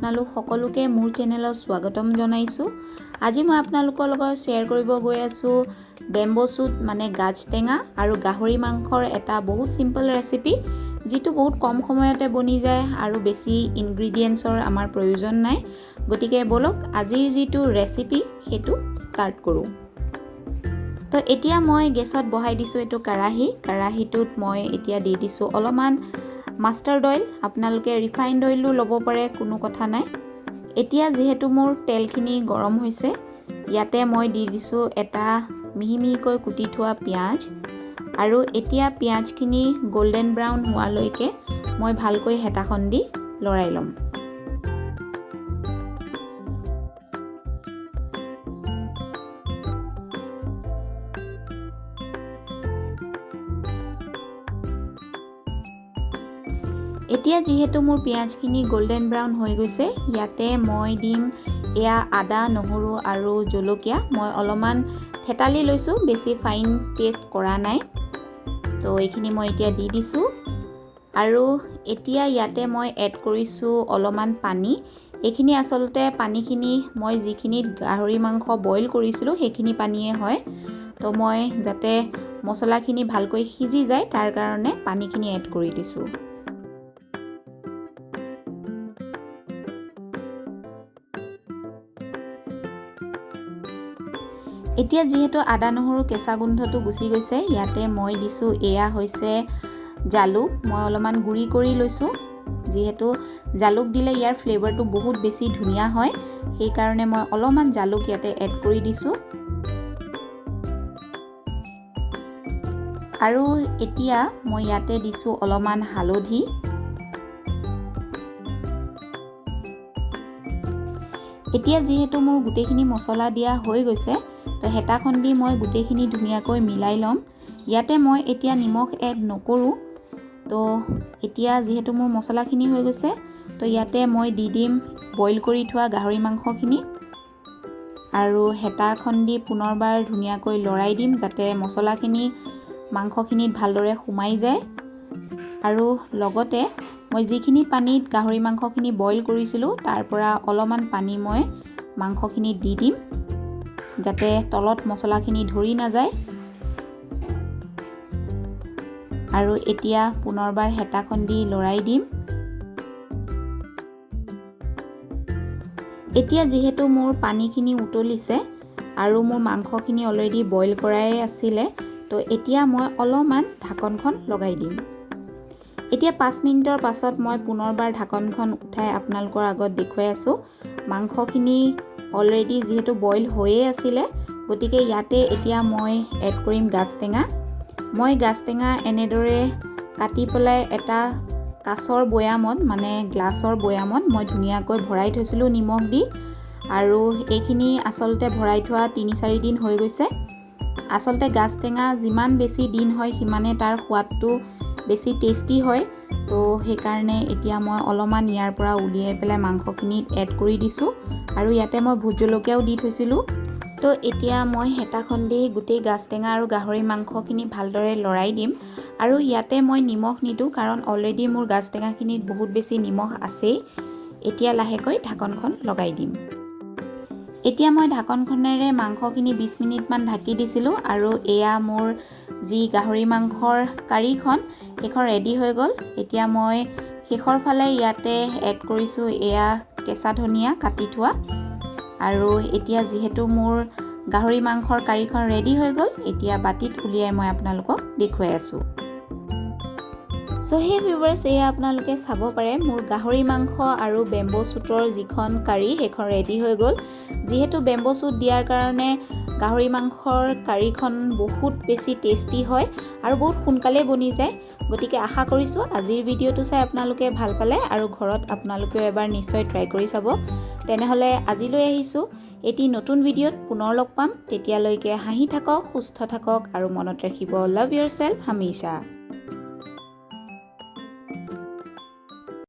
আপোনালোক সকলোকে মোৰ চেনেলত স্বাগতম জনাইছো। আজি মই আপোনালোকৰ লগত শ্বেয়াৰ কৰিব গৈ আছো বেম্বো শুট মানে গাজ টেঙা আৰু গাহৰি মাংসৰ এটা বহুত সিম্পল ৰেচিপি, যিটো বহুত কম সময়তে বনি যায় আৰু বেছি ইনগ্ৰেডিয়েন্টছৰ আমাৰ প্ৰয়োজন নাই। গতিকে বলক আজিৰ যিটো ৰেচিপি সেইটো ষ্টাৰ্ট কৰো। তো এতিয়া মই গেছত বহাই দিছো এটো কেৰাহীটোত মই এতিয়া দি দিছো অলপমান মাষ্টাৰ্ড অইল। আপোনালোকে ৰিফাইন্ড অইলো ল'ব পাৰে, কোনো কথা নাই। এতিয়া যেহেতু মোৰ তেলখিনি গৰম হৈছে, ইয়াতে মই দি দিছো এটা মিহিকৈ কুটি থোৱা পিয়াজ, আৰু এতিয়া পিয়াজখিনি গোল্ডেন ব্ৰাউন হোৱালৈকে মই ভালকৈ হেতাখন দি লৰাই ল'ম। এতিয়া যেহেতু মোৰ পিয়াজখিনি গোল্ডেন ব্ৰাউন হৈ গৈছে, ইয়াতে মই দিম এয়া আদা, নহৰু আৰু জলকীয়া। মই অলপমান থেতালি লৈছো, বেছি ফাইন পেষ্ট কৰা নাই। তো এইখিনি মই এতিয়া দি দিছো, আৰু এতিয়া ইয়াতে মই এড কৰিছো অলপমান পানী। এইখিনি আচলতে পানীখিনি মই যিখিনিত গাহৰি মাংস বইল কৰিছিলো সেইখিনি পানীয়ে হয়। তো মই যাতে মছলাখিনি ভালকৈ সিজি যায় তাৰ কাৰণে পানীখিনি এড কৰি দিছো। এতিয়া যেহেতু আদা নহৰু কেঁচা গোন্ধটো গুচি গৈছে, ইয়াতে মই দিছো এয়া হৈছে জালুক। মই অলপমান গুড়ি কৰি লৈছো, যেহেতু জালুক দিলে ইয়াৰ ফ্লেভাৰটো বহুত বেছি ধুনীয়া হয়, সেই কাৰণে মই অলপমান জালুক ইয়াতে এড কৰি দিছো। আৰু এতিয়া মই ইয়াতে দিছো অলপমান হালধি। এতিয়া যেহেতু মোৰ গোটেইখিনি মছলা দিয়া হৈ গৈছে, তো হেতাখন দি মই গোটেইখিনি ধুনীয়াকৈ মিলাই ল'ম। ইয়াতে মই এতিয়া নিমখ এড নকৰোঁ। তো এতিয়া যেহেতু মোৰ মছলাখিনি হৈ গৈছে, তো ইয়াতে মই দি দিম বইল কৰি থোৱা গাহৰি মাংসখিনি, আৰু হেতাখন দি পুনৰবাৰ ধুনীয়াকৈ লৰাই দিম যাতে মছলাখিনি মাংসখিনিত ভালদৰে সোমাই যায়। আৰু লগতে মই যিখিনি পানীত গাহৰি মাংসখিনি বইল কৰিছিলোঁ তাৰ পৰা অলপমান পানী মই মাংসখিনিত দি দিম, যাতে তলত মছলাখিনি ধৰি নাযায়। আৰু এতিয়া পুনৰবাৰ হেতাখন দি লৰাই দিম। এতিয়া যেহেতু মোৰ পানীখিনি উতলিছে আৰু মোৰ মাংসখিনি অলৰেডি বইল কৰাই আছিলে, তো এতিয়া মই অলপমান ঢাকনখন লগাই দিম। এতিয়া 5 মিনিটৰ পাছত মই পুনৰবাৰ ঢাকনখন উঠাই আপোনালোকৰ আগত দেখুৱাই আছোঁ। মাংসখিনি অলৰেডি যিহেতু বইল হৈয়ে আছিলে, গতিকে ইয়াতে এতিয়া মই এড কৰিম গাজ টেঙা। মই গাজ টেঙা এনেদৰে কাটি পেলাই এটা কাঁচৰ বৈয়ামত মানে গ্লাছৰ বৈয়ামত মই ধুনীয়াকৈ ভৰাই থৈছিলোঁ নিমখ দি, আৰু এইখিনি আচলতে ভৰাই থোৱা 3-4 দিন হৈ গৈছে। আচলতে গাজ টেঙা যিমান বেছি দিন হয় সিমানে তাৰ সোৱাদটো বেছি টেষ্টি হয়। তো সেইকাৰণে এতিয়া মই অলপমান ইয়াৰ পৰা উলিয়াই পেলাই মাংসখিনিত এড কৰি দিছোঁ, আৰু ইয়াতে মই ভোট জলকীয়াও দি থৈছিলোঁ। তো এতিয়া মই হেতাখন দি গোটেই গাজ টেঙা আৰু গাহৰি মাংসখিনি ভালদৰে লৰাই দিম। আৰু ইয়াতে মই নিমখ নিদিওঁ, কাৰণ অলৰেডি মোৰ গাজ টেঙাখিনিত বহুত বেছি নিমখ আছেই। এতিয়া লাহেকৈ ঢাকনখন লগাই দিম। এতিয়া মই ঢাকনখনেৰে মাংসখিনি 20 মিনিটমান ঢাকি দিছিলোঁ, আৰু এয়া মোৰ যি গাহৰি মাংসৰ কাৰীখন সেইখন ৰেডি হৈ গ'ল। এতিয়া মই শেষৰ ফালে ইয়াতে এড কৰিছোঁ এয়া কেঁচা ধনিয়া কাটি থোৱা। আৰু এতিয়া যিহেতু মোৰ গাহৰি মাংসৰ কাৰীখন ৰেডি হৈ গ'ল, এতিয়া বাটিত উলিয়াই মই আপোনালোকক দেখুৱাই আছোঁ। চ' সেই ভিউৱাৰ্ছ, এয়া আপোনালোকে চাব পাৰে মোৰ গাহৰি মাংস আৰু বেম্বো শুটৰ যিখন কাৰী সেইখন ৰেডি হৈ গ'ল। যিহেতু বেম্বো শুট দিয়াৰ কাৰণে গাহৰি মাংসৰ কাৰীখন বহুত বেছি টেষ্টি হয় আৰু বহুত সোনকালে বনি যায়। গতিকে আশা কৰিছোঁ আজিৰ ভিডিঅ'টো চাই আপোনালোকে ভাল পালে, আৰু ঘৰত আপোনালোকেও এবাৰ নিশ্চয় ট্ৰাই কৰি চাব। তেনেহ'লে আজিলৈ আহিছোঁ, এটি নতুন ভিডিঅ'ত পুনৰ লগ পাম। তেতিয়ালৈকে হাঁহি থাকক, সুস্থ থাকক, আৰু মনত ৰাখিব লাভ ইয়োৰছেল্ফ হামেশা।